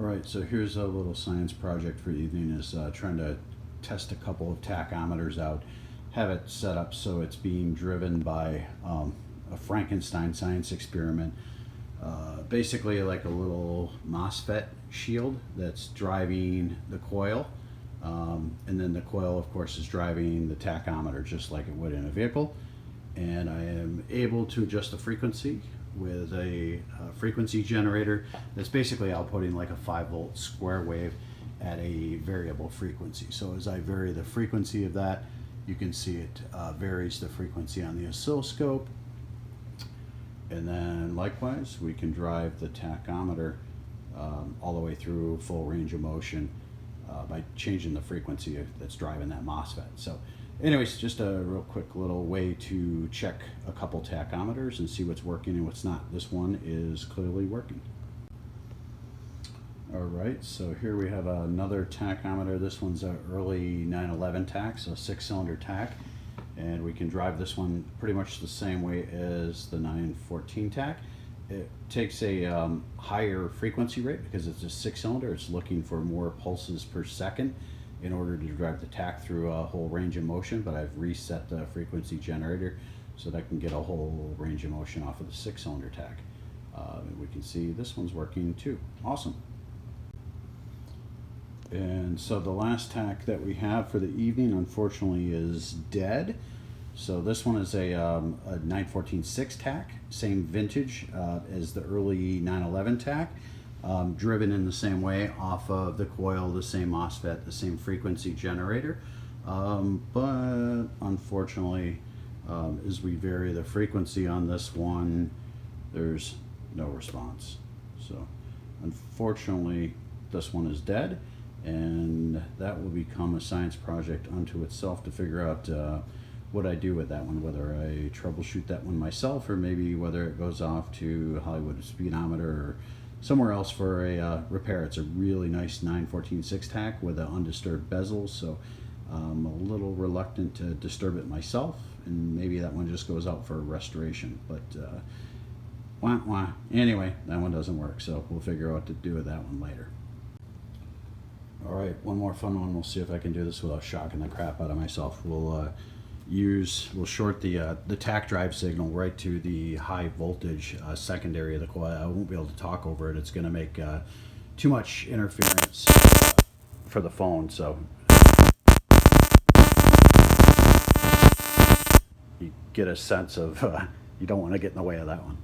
All right, so here's a little science project for the evening, is trying to test a couple of tachometers out, have it set up so it's being driven by a Frankenstein science experiment. Basically like a little MOSFET shield that's driving the coil, and then the coil of course is driving the tachometer just like it would in a vehicle. And I am able to adjust the frequency with a frequency generator that's basically outputting like a 5-volt square wave at a variable frequency. So as I vary the frequency of that, you can see it varies the frequency on the oscilloscope. And then likewise, we can drive the tachometer all the way through full range of motion by changing the frequency that's driving that MOSFET. So anyways, just a real quick little way to check a couple tachometers and see what's working and what's not. This one is clearly working. All right, so here we have another tachometer. This one's an early 911 tach, so 6-cylinder tach. And we can drive this one pretty much the same way as the 914 tach. It takes a higher frequency rate because it's a 6-cylinder. It's looking for more pulses per second in order to drive the tach through a whole range of motion, but I've reset the frequency generator so that I can get a whole range of motion off of the 6-cylinder tach. And we can see this one's working too. Awesome. And so the last tach that we have for the evening, unfortunately, is dead. So this one is a 914-6 tach, same vintage as the early 911 tach, driven in the same way off of the coil, the same MOSFET, the same frequency generator. But unfortunately, as we vary the frequency on this one, there's no response. So unfortunately, this one is dead. And that will become a science project unto itself to figure out what I do with that one, whether I troubleshoot that one myself or maybe whether it goes off to Hollywood Speedometer or somewhere else for a repair. It's a really nice 914-6 tach with an undisturbed bezel, so I'm a little reluctant to disturb it myself, and maybe that one just goes out for restoration. But wah, wah. Anyway, that one doesn't work, so we'll figure out what to do with that one later. All right, one more fun one. We'll see if I can do this without shocking the crap out of myself. We'll short the tach drive signal right to the high voltage secondary of the coil. I won't be able to talk over it. It's going to make too much interference for the phone. So you get a sense of you don't want to get in the way of that one.